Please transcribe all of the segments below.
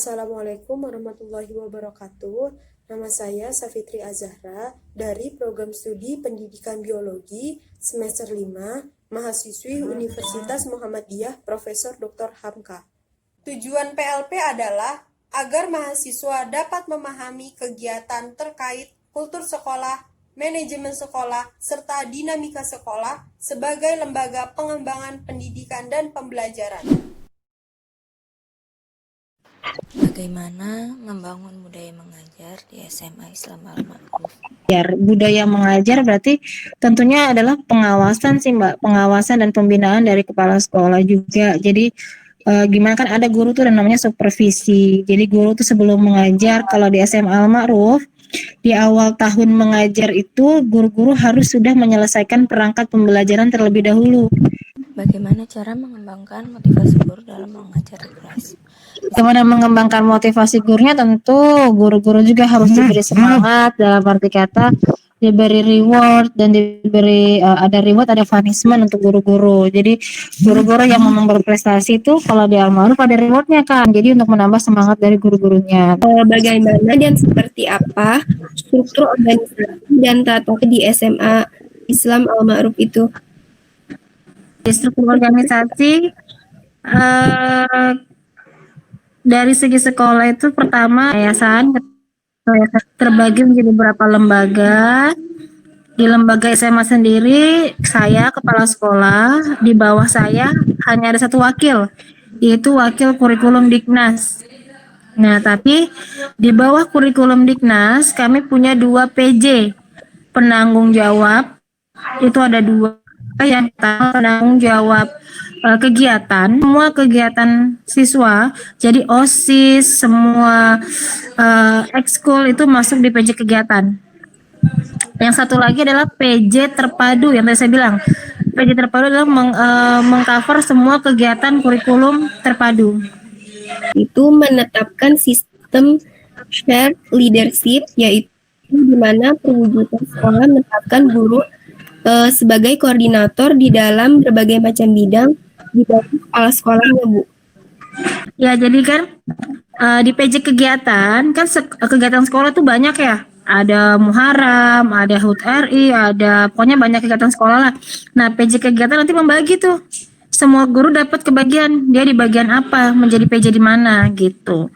Assalamualaikum warahmatullahi wabarakatuh. Nama saya Safitri Azahra dari Program Studi Pendidikan Biologi semester 5, mahasiswi Universitas Muhammadiyah Profesor Dr. Hamka. Tujuan PLP adalah agar mahasiswa dapat memahami kegiatan terkait kultur sekolah, manajemen sekolah, serta dinamika sekolah sebagai lembaga pengembangan pendidikan dan pembelajaran. Bagaimana membangun budaya mengajar di SMA Islam Al-Ma'ruf? Budaya mengajar berarti tentunya adalah pengawasan sih Mbak, pengawasan dan pembinaan dari kepala sekolah juga. Jadi gimana kan ada guru tuh yang namanya supervisi. Jadi guru tuh sebelum mengajar kalau di SMA Al-Ma'ruf di awal tahun mengajar itu guru-guru harus sudah menyelesaikan perangkat pembelajaran terlebih dahulu. Bagaimana cara mengembangkan motivasi guru dalam mengajar di kelas? Bagaimana mengembangkan motivasi gurunya, tentu guru-guru juga harus diberi semangat, dalam arti kata diberi reward dan diberi ada reward, ada punishment untuk guru-guru. Jadi guru-guru yang memang berprestasi itu kalau di Al-Ma'ruf ada rewardnya kan. Jadi untuk menambah semangat dari guru-gurunya. Bagaimana dan seperti apa struktur organisasi dan tata di SMA Islam Al-Ma'ruf itu? Di struktur organisasi dari segi sekolah itu pertama yayasan terbagi menjadi beberapa lembaga. Di lembaga SMA sendiri saya kepala sekolah, di bawah saya hanya ada satu wakil, yaitu wakil kurikulum Diknas. Nah, tapi di bawah kurikulum Diknas kami punya 2 PJ penanggung jawab. Itu ada 2, yang pertama penanggung jawab kegiatan, semua kegiatan siswa, jadi OSIS, semua ekskul itu masuk di PJ kegiatan. Yang satu lagi adalah PJ terpadu yang tadi saya bilang. PJ terpadu adalah mengcover semua kegiatan kurikulum terpadu. Itu menetapkan sistem shared leadership, yaitu di mana perwujudan sekolah menetapkan guru sebagai koordinator di dalam berbagai macam bidang di bawah kepala sekolahnya, Bu. Ya, jadi kan di PJ kegiatan kan kegiatan sekolah tuh banyak ya. Ada Muharram, ada HUT RI, ada pokoknya banyak kegiatan sekolah lah. Nah, PJ kegiatan nanti membagi tuh. Semua guru dapat kebagian, dia di bagian apa, menjadi PJ di mana gitu.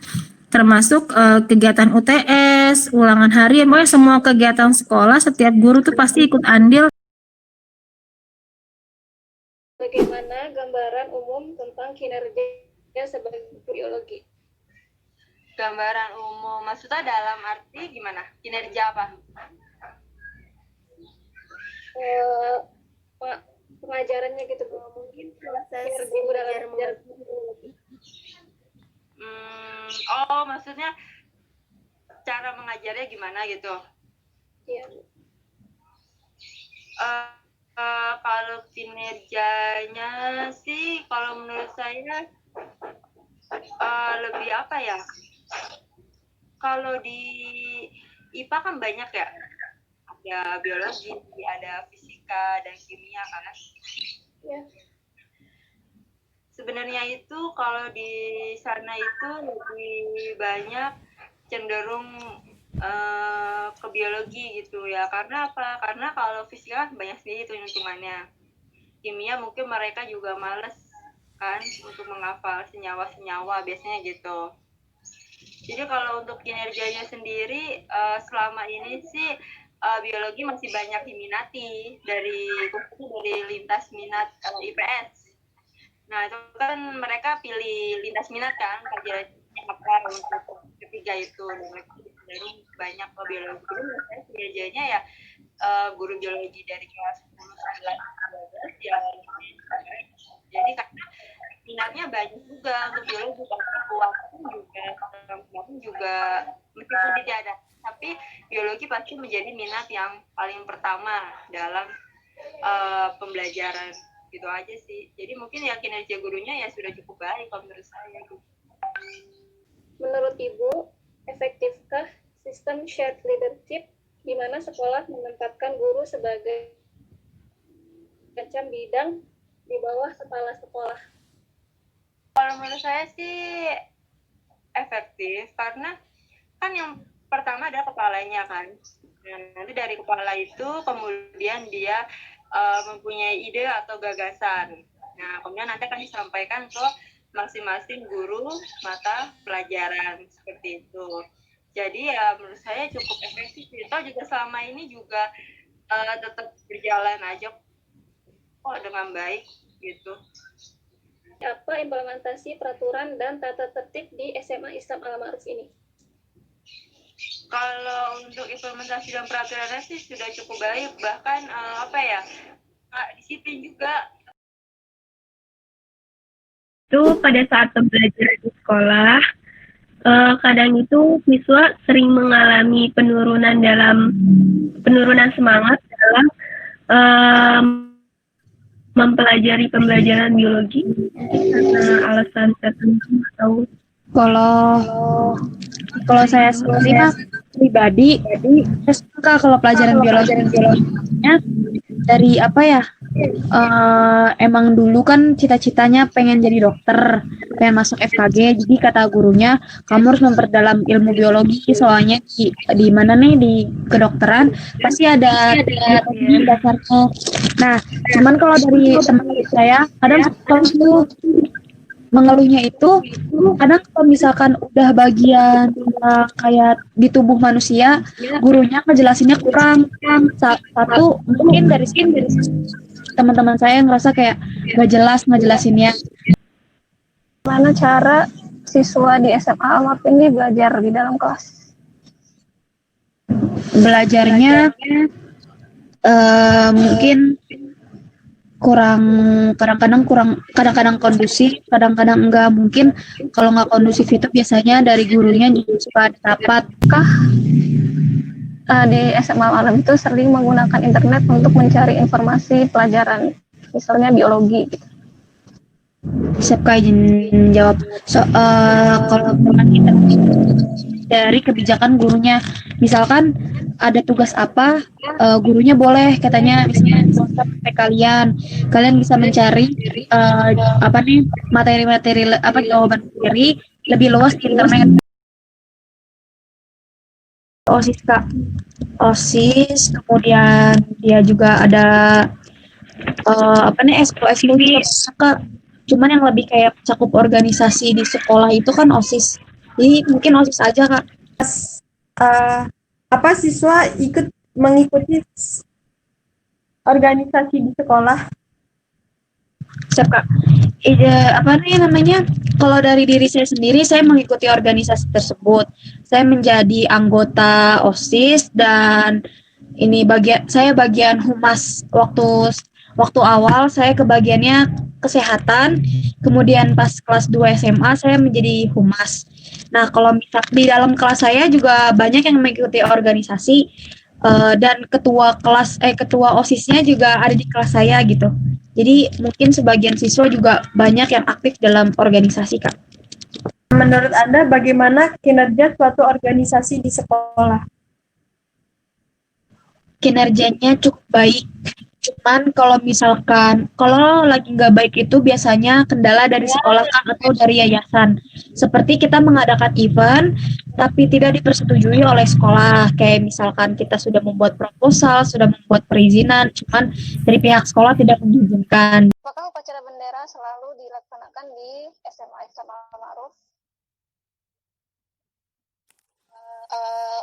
Termasuk kegiatan UTS, ulangan harian, pokoknya semua kegiatan sekolah setiap guru tuh pasti ikut andil. Bagaimana gambaran umum tentang kinerja sebagai biologi? Gambaran umum maksudnya dalam arti gimana? Kinerja apa? Pengajarannya gitu, Bu. Mungkin proses belajar biologi. Maksudnya cara mengajarnya gimana gitu? Iya. Kalau kinerjanya sih, kalau menurut saya lebih apa ya? Kalau di IPA kan banyak ya, ada biologi, ada fisika dan kimia kan. Ya. Sebenarnya itu kalau di sana itu lebih banyak cenderung ke biologi gitu ya. Karena apa? Karena kalau fisika kan banyak sekali itu hitungannya. Kimia mungkin mereka juga males kan untuk menghafal senyawa-senyawa biasanya gitu. Jadi kalau untuk kinerjanya sendiri selama ini sih biologi masih banyak diminati dari lintas minat IPS. Nah itu kan mereka pilih lintas minat kan pelajarannya apa untuk ketiga itu, dan mereka cenderung banyak ke biologi. Jadi menurut saya kinerjanya ya guru biologi dari kelas 10, 11, 12 ya. Jadi karena minatnya banyak juga untuk biologi, tapi kekuatan juga meskipun tidak ada, tapi biologi pasti menjadi minat yang paling pertama dalam pembelajaran gitu aja sih. Jadi mungkin ya kinerja gurunya ya sudah cukup baik kalau menurut saya gitu. Menurut Ibu, efektifkah sistem shared leadership di mana sekolah menempatkan guru sebagai macam bidang di bawah kepala sekolah? Kalau menurut saya sih efektif karena kan yang pertama ada kepalanya kan. Nah, nanti dari kepala itu kemudian dia mempunyai ide atau gagasan. Nah, kemudian nanti akan disampaikan ke masing-masing guru mata pelajaran seperti itu. Jadi ya menurut saya cukup efektif. Itu juga selama ini juga tetap berjalan aja kok dengan baik gitu. Apa implementasi peraturan dan tata tertib di SMA Islam Al-Ma'ruf ini? Kalau untuk implementasi dan peraturannya sih sudah cukup baik, bahkan disiplin juga. Itu pada saat pembelajaran di sekolah, kadang itu siswa sering mengalami penurunan semangat dalam mempelajari pembelajaran biologi karena alasan tertentu atau Kalau saya sendiri mah pribadi, saya suka kalau pelajaran biologinya dari apa ya? Emang dulu kan cita-citanya pengen jadi dokter, pengen masuk FKG. Jadi kata gurunya, kamu harus memperdalam ilmu biologi. Soalnya di mana nih di kedokteran pasti ada dasarnya. Nah, cuman kalau dari teman saya kadang suka mengeluhnya itu kadang kalau misalkan udah bagian kayak di tubuh manusia, gurunya ngejelasinnya kurang. Satu mungkin dari teman-teman saya ngerasa kayak gak jelas ngejelasinnya. Gimana cara siswa di SMA Al-Ma'ruf ini belajar di dalam kelas? Belajarnya mungkin kadang-kadang kondusif, kadang-kadang enggak. Mungkin kalau nggak kondusif itu biasanya dari gurunya juga suka ada rapat. Di SMA Al-Ma'ruf itu sering menggunakan internet untuk mencari informasi pelajaran, misalnya biologi. Siap Kak, izin jawab. Kalau kita dari kebijakan gurunya, misalkan ada tugas apa, gurunya boleh katanya misalnya kalian bisa mencari materi-materi jawaban sendiri lebih luas di internet. OSIS Kak, OSIS, kemudian dia juga ada ekskul Kak. Cuman yang lebih kayak cakup organisasi di sekolah itu kan OSIS. Jadi mungkin OSIS aja Kak. Apa siswa ikut mengikuti organisasi di sekolah? Siap Kak. Kalau dari diri saya sendiri, saya mengikuti organisasi tersebut. Saya menjadi anggota OSIS dan saya bagian humas. Waktu awal saya kebagiannya kesehatan, kemudian pas kelas 2 SMA saya menjadi humas. Nah, kalau misal di dalam kelas saya juga banyak yang mengikuti organisasi dan ketua OSIS-nya juga ada di kelas saya gitu. Jadi mungkin sebagian siswa juga banyak yang aktif dalam organisasi, Kak. Menurut Anda bagaimana kinerja suatu organisasi di sekolah? Kinerjanya cukup baik. Cuman kalau lagi nggak baik itu biasanya kendala dari sekolah Kak, atau dari yayasan. Seperti kita mengadakan event, tapi tidak dipersetujui oleh sekolah. Kayak misalkan kita sudah membuat proposal, sudah membuat perizinan, cuman dari pihak sekolah tidak mengizinkan. Apakah upacara bendera selalu dilaksanakan di SMA Islam Al-Ma'ruf?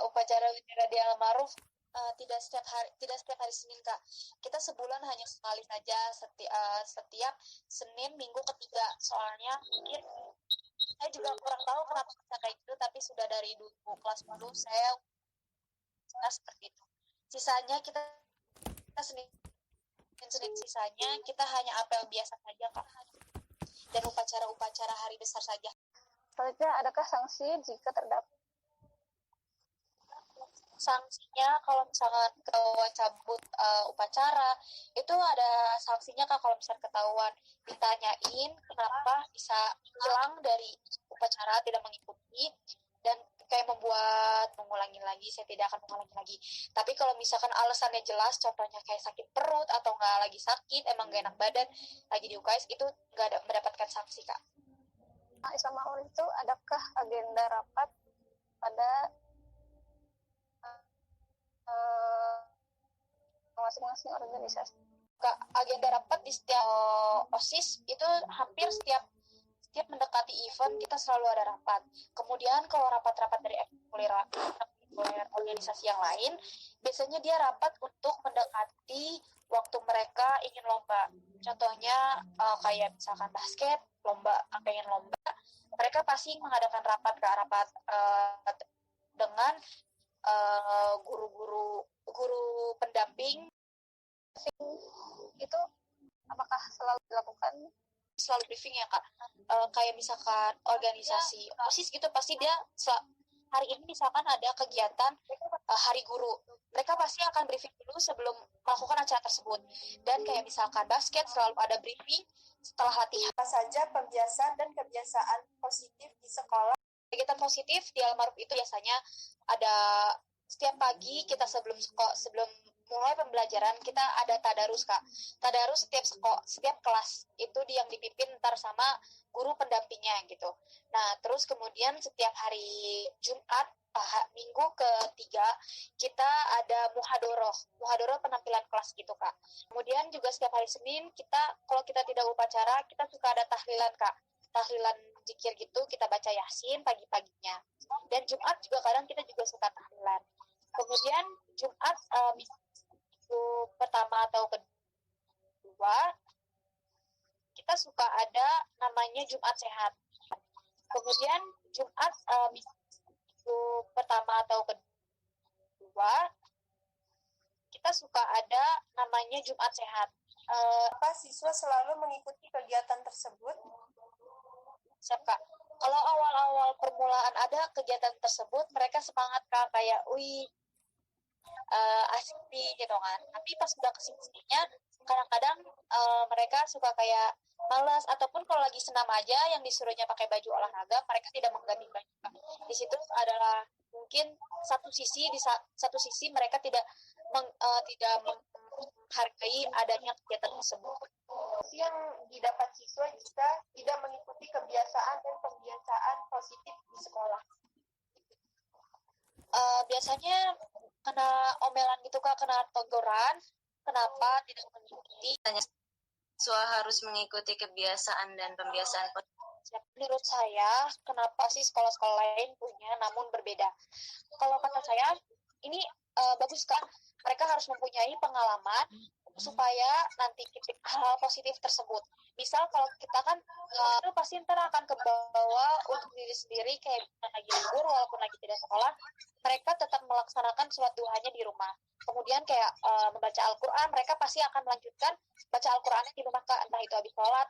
Upacara bendera di Al-Ma'ruf tidak setiap hari Senin Kak. Kita sebulan hanya sekali saja, setiap Senin minggu ketiga. Soalnya mungkin saya juga kurang tahu kenapa bisa kayak gitu, tapi sudah dari dulu kelas 10 saya seperti itu. Sisanya kita Senin sisanya kita hanya apel biasa saja Kak. Dan upacara hari besar saja. Selanjutnya, adakah sanksi jika terdapat? Sanksinya kalau misalkan ketahuan cabut upacara itu ada sanksinya Kak. Kalau misalkan ketahuan ditanyain kenapa bisa hilang dari upacara, tidak mengikuti, dan kayak mengulangi lagi, saya tidak akan mengulangi lagi. Tapi kalau misalkan alasannya jelas, contohnya kayak sakit perut atau nggak lagi sakit, emang nggak enak badan lagi di UKS, itu nggak mendapatkan sanksi Kak. Islam Al-Amal itu adakah agenda rapat pada masing-masing organisasi? Agenda rapat di setiap OSIS itu hampir setiap mendekati event kita selalu ada rapat. Kemudian kalau rapat-rapat dari ekskulikuler organisasi yang lain, biasanya dia rapat untuk mendekati waktu mereka ingin lomba. Contohnya kayak misalkan basket, pengen lomba, mereka pasti mengadakan rapat dengan guru pendamping. Itu apakah selalu dilakukan? Selalu briefing ya Kak. Kayak misalkan organisasi OSIS gitu, pasti dia hari ini misalkan ada kegiatan hari guru, mereka pasti akan briefing dulu sebelum melakukan acara tersebut. Dan kayak misalkan basket selalu ada briefing setelah latihan. Apa saja pembiasaan dan kebiasaan positif di sekolah? Kegiatan positif di Almarhum itu biasanya ada setiap pagi kita sebelum mulai pembelajaran kita ada tadarus Kak. Tadarus setiap kelas itu yang dipimpin ntar sama guru pendampingnya gitu. Nah terus kemudian setiap hari Jumat minggu ketiga kita ada muhadoroh penampilan kelas gitu Kak. Kemudian juga setiap hari Senin kalau kita tidak upacara kita suka ada tahlilan Kak. Tahlilan zikir gitu, kita baca Yasin pagi-paginya. Dan Jumat juga kadang kita juga suka tahlilan. Kemudian Jumat minggu pertama atau kedua kita suka ada namanya Jumat Sehat. Kemudian Jumat minggu pertama atau kedua kita suka ada namanya Jumat Sehat. Apa siswa selalu mengikuti kegiatan tersebut? Siap Kak. Kalau awal-awal permulaan ada kegiatan tersebut, mereka semangat Kak, kayak asik sih gitu kan. Tapi pas udah kesini-sininya kadang-kadang mereka suka kayak malas, ataupun kalau lagi senam aja yang disuruhnya pakai baju olahraga mereka tidak mengganti baju. Di situ adalah mungkin satu sisi mereka tidak menghargai adanya kegiatan tersebut. Yang didapat siswa jika tidak mengikuti kebiasaan dan pembiasaan positif di sekolah? Biasanya kena omelan gitu Kak, kena teguran, kenapa tidak mengikuti. Siswa harus mengikuti kebiasaan dan pembiasaan positif. Menurut saya, kenapa sih sekolah-sekolah lain punya namun berbeda? Kalau kata saya, ini bagus Kak, mereka harus mempunyai pengalaman supaya nanti hal positif tersebut. Misal kalau kita kan pasti ntar akan ke bawah untuk diri sendiri, kayak lagi libur walaupun lagi tidak sekolah, mereka tetap melaksanakan sholat duhanya di rumah. Kemudian kayak membaca Al-Quran, mereka pasti akan melanjutkan baca Al-Qurannya di rumah Kak, entah itu habis sholat